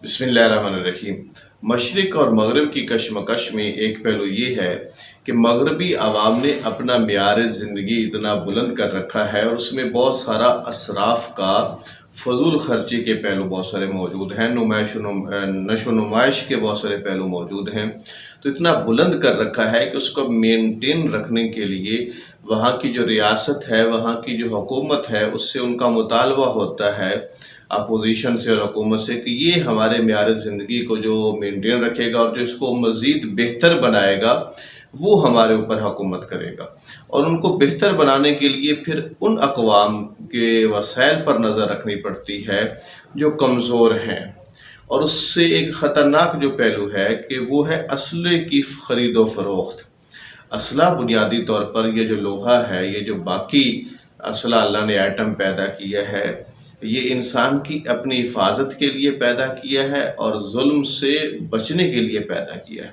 بسم اللہ الرحمن الرحیم۔ مشرق اور مغرب کی کشمکش میں ایک پہلو یہ ہے کہ مغربی عوام نے اپنا معیار زندگی اتنا بلند کر رکھا ہے اور اس میں بہت سارا اسراف کا فضول خرچی کے پہلو بہت سارے موجود ہیں، نشو و نمائش کے بہت سارے پہلو موجود ہیں، تو اتنا بلند کر رکھا ہے کہ اس کو مینٹین رکھنے کے لیے وہاں کی جو ریاست ہے، وہاں کی جو حکومت ہے، اس سے ان کا مطالبہ ہوتا ہے اپوزیشن سے اور حکومت سے کہ یہ ہمارے معیار زندگی کو جو مینٹین رکھے گا اور جو اس کو مزید بہتر بنائے گا وہ ہمارے اوپر حکومت کرے گا، اور ان کو بہتر بنانے کے لیے پھر ان اقوام کے وسائل پر نظر رکھنی پڑتی ہے جو کمزور ہیں، اور اس سے ایک خطرناک جو پہلو ہے کہ وہ ہے اسلحے کی خرید و فروخت۔ اسلحہ بنیادی طور پر یہ جو لوہا ہے، یہ جو باقی اسلحہ اللہ نے ایٹم پیدا کیا ہے، یہ انسان کی اپنی حفاظت کے لیے پیدا کیا ہے اور ظلم سے بچنے کے لیے پیدا کیا ہے۔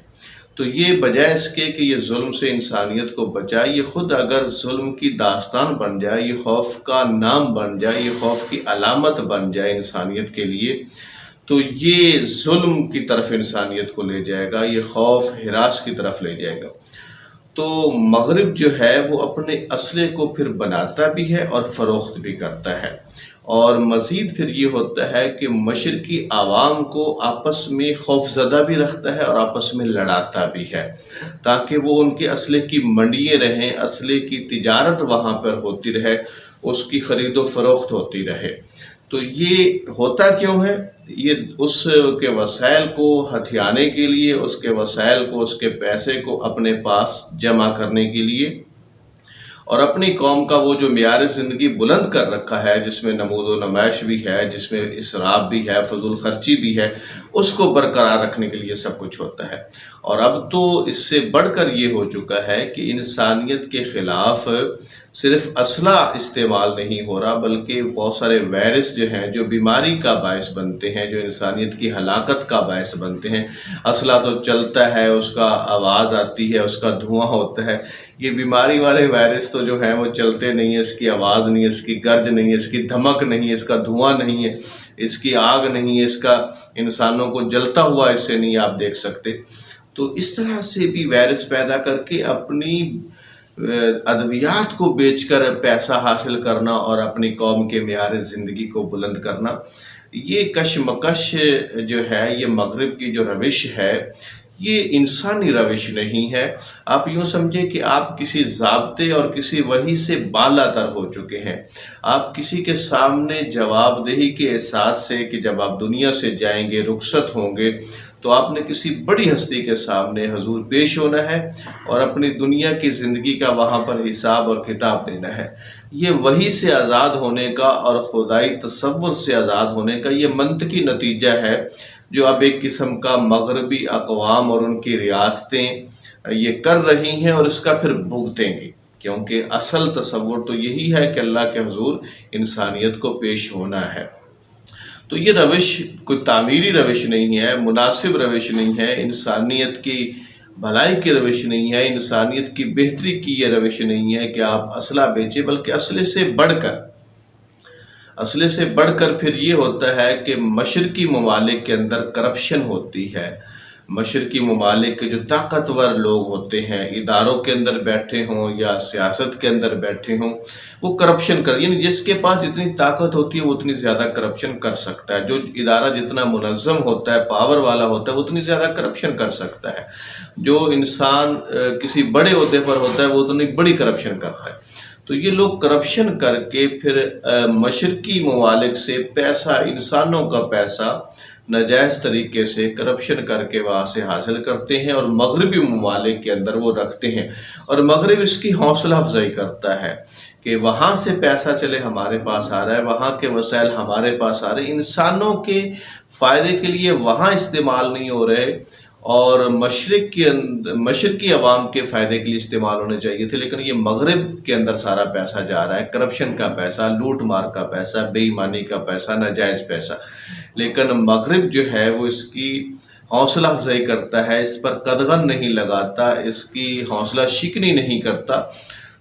تو یہ بجائے اس کے کہ یہ ظلم سے انسانیت کو بچائے، یہ خود اگر ظلم کی داستان بن جائے، یہ خوف کا نام بن جائے، یہ خوف کی علامت بن جائے انسانیت کے لیے، تو یہ ظلم کی طرف انسانیت کو لے جائے گا، یہ خوف ہراس کی طرف لے جائے گا۔ تو مغرب جو ہے وہ اپنے اسلحے کو پھر بناتا بھی ہے اور فروخت بھی کرتا ہے، اور مزید پھر یہ ہوتا ہے کہ مشرقی عوام کو آپس میں خوف زدہ بھی رکھتا ہے اور آپس میں لڑاتا بھی ہے، تاکہ وہ ان کے اسلحے کی منڈیاں رہیں، اسلحے کی تجارت وہاں پر ہوتی رہے، اس کی خرید و فروخت ہوتی رہے۔ تو یہ ہوتا کیوں ہے؟ یہ اس کے وسائل کو ہتھیانے کے لیے، اس کے وسائل کو، اس کے پیسے کو اپنے پاس جمع کرنے کے لیے، اور اپنی قوم کا وہ جو معیار زندگی بلند کر رکھا ہے، جس میں نمود و نمائش بھی ہے، جس میں اسراف بھی ہے، فضول خرچی بھی ہے، اس کو برقرار رکھنے کے لیے سب کچھ ہوتا ہے۔ اور اب تو اس سے بڑھ کر یہ ہو چکا ہے کہ انسانیت کے خلاف صرف اسلحہ استعمال نہیں ہو رہا، بلکہ بہت سارے وائرس جو ہیں جو بیماری کا باعث بنتے ہیں، جو انسانیت کی ہلاکت کا باعث بنتے ہیں۔ اسلحہ تو چلتا ہے، اس کا آواز آتی ہے، اس کا دھواں ہوتا ہے، یہ بیماری والے وائرس تو جو ہیں وہ چلتے نہیں ہیں، اس کی آواز نہیں ہے، اس کی گرج نہیں ہے، اس کی دھمک نہیں ہے، اس کا دھواں نہیں ہے، اس کی آگ نہیں ہے، اس کا انسانوں کو جلتا ہوا اسے نہیں آپ دیکھ سکتے۔ تو اس طرح سے بھی وائرس پیدا کر کے اپنی ادویات کو بیچ کر پیسہ حاصل کرنا اور اپنی قوم کے معیار زندگی کو بلند کرنا، یہ کشمکش جو ہے، یہ مغرب کی جو روش ہے، یہ انسانی روش نہیں ہے۔ آپ یوں سمجھیں کہ آپ کسی ضابطے اور کسی وحی سے بالا تر ہو چکے ہیں۔ آپ کسی کے سامنے جواب دہی کے احساس سے کہ جب آپ دنیا سے جائیں گے، رخصت ہوں گے، تو آپ نے کسی بڑی ہستی کے سامنے حضور پیش ہونا ہے اور اپنی دنیا کی زندگی کا وہاں پر حساب اور کتاب دینا ہے۔ یہ وحی سے آزاد ہونے کا اور خدائی تصور سے آزاد ہونے کا یہ منطقی نتیجہ ہے جو اب ایک قسم کا مغربی اقوام اور ان کی ریاستیں یہ کر رہی ہیں، اور اس کا پھر بھگتیں گی، کیونکہ اصل تصور تو یہی ہے کہ اللہ کے حضور انسانیت کو پیش ہونا ہے۔ تو یہ روش کوئی تعمیری روش نہیں ہے، مناسب روش نہیں ہے، انسانیت کی بھلائی کی روش نہیں ہے، انسانیت کی بہتری کی یہ روش نہیں ہے کہ آپ اسلحہ بیچیں، بلکہ اسلحے سے بڑھ کر پھر یہ ہوتا ہے کہ مشرقی ممالک کے اندر کرپشن ہوتی ہے۔ مشرقی ممالک کے جو طاقتور لوگ ہوتے ہیں، اداروں کے اندر بیٹھے ہوں یا سیاست کے اندر بیٹھے ہوں، وہ کرپشن یعنی جس کے پاس جتنی طاقت ہوتی ہے وہ اتنی زیادہ کرپشن کر سکتا ہے، جو ادارہ جتنا منظم ہوتا ہے، پاور والا ہوتا ہے، وہ اتنی زیادہ کرپشن کر سکتا ہے، جو انسان کسی بڑے عہدے پر ہوتا ہے وہ اتنی بڑی کرپشن کرتا ہے۔ تو یہ لوگ کرپشن کر کے پھر مشرقی ممالک سے پیسہ، انسانوں کا پیسہ ناجائز طریقے سے کرپشن کر کے وہاں سے حاصل کرتے ہیں اور مغربی ممالک کے اندر وہ رکھتے ہیں، اور مغرب اس کی حوصلہ افزائی کرتا ہے کہ وہاں سے پیسہ چلے ہمارے پاس آ رہا ہے، وہاں کے وسائل ہمارے پاس آ رہے ہیں، انسانوں کے فائدے کے لیے وہاں استعمال نہیں ہو رہے، اور مشرقی عوام کے فائدے کے لیے استعمال ہونے چاہیے تھے، لیکن یہ مغرب کے اندر سارا پیسہ جا رہا ہے، کرپشن کا پیسہ، لوٹ مار کا پیسہ، بے ایمانی کا پیسہ، ناجائز پیسہ۔ لیکن مغرب جو ہے وہ اس کی حوصلہ افزائی کرتا ہے، اس پر قدغن نہیں لگاتا، اس کی حوصلہ شکنی نہیں کرتا۔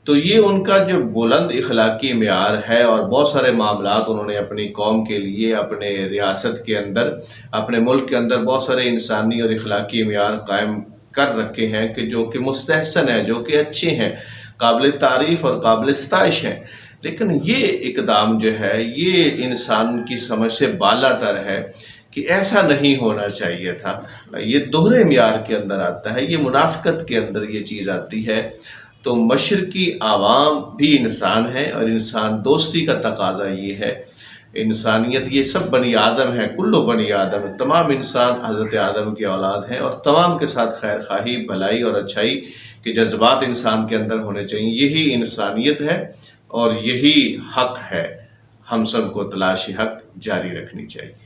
تو یہ ان کا جو بلند اخلاقی معیار ہے، اور بہت سارے معاملات انہوں نے اپنی قوم کے لیے، اپنے ریاست کے اندر، اپنے ملک کے اندر بہت سارے انسانی اور اخلاقی معیار قائم کر رکھے ہیں کہ جو کہ مستحسن ہیں، جو کہ اچھے ہیں، قابل تعریف اور قابل ستائش ہیں۔ لیکن یہ اقدام جو ہے یہ انسان کی سمجھ سے بالا تر ہے کہ ایسا نہیں ہونا چاہیے تھا۔ یہ دوہرے معیار کے اندر آتا ہے، یہ منافقت کے اندر یہ چیز آتی ہے۔ تو مشرقی عوام بھی انسان ہیں، اور انسان دوستی کا تقاضا یہ ہے۔ انسانیت، یہ سب بنی آدم ہیں، کلو بنی آدم، تمام انسان حضرت آدم کی اولاد ہیں، اور تمام کے ساتھ خیر خواہی، بھلائی اور اچھائی کے جذبات انسان کے اندر ہونے چاہیے۔ یہی انسانیت ہے اور یہی حق ہے۔ ہم سب کو تلاش حق جاری رکھنی چاہیے۔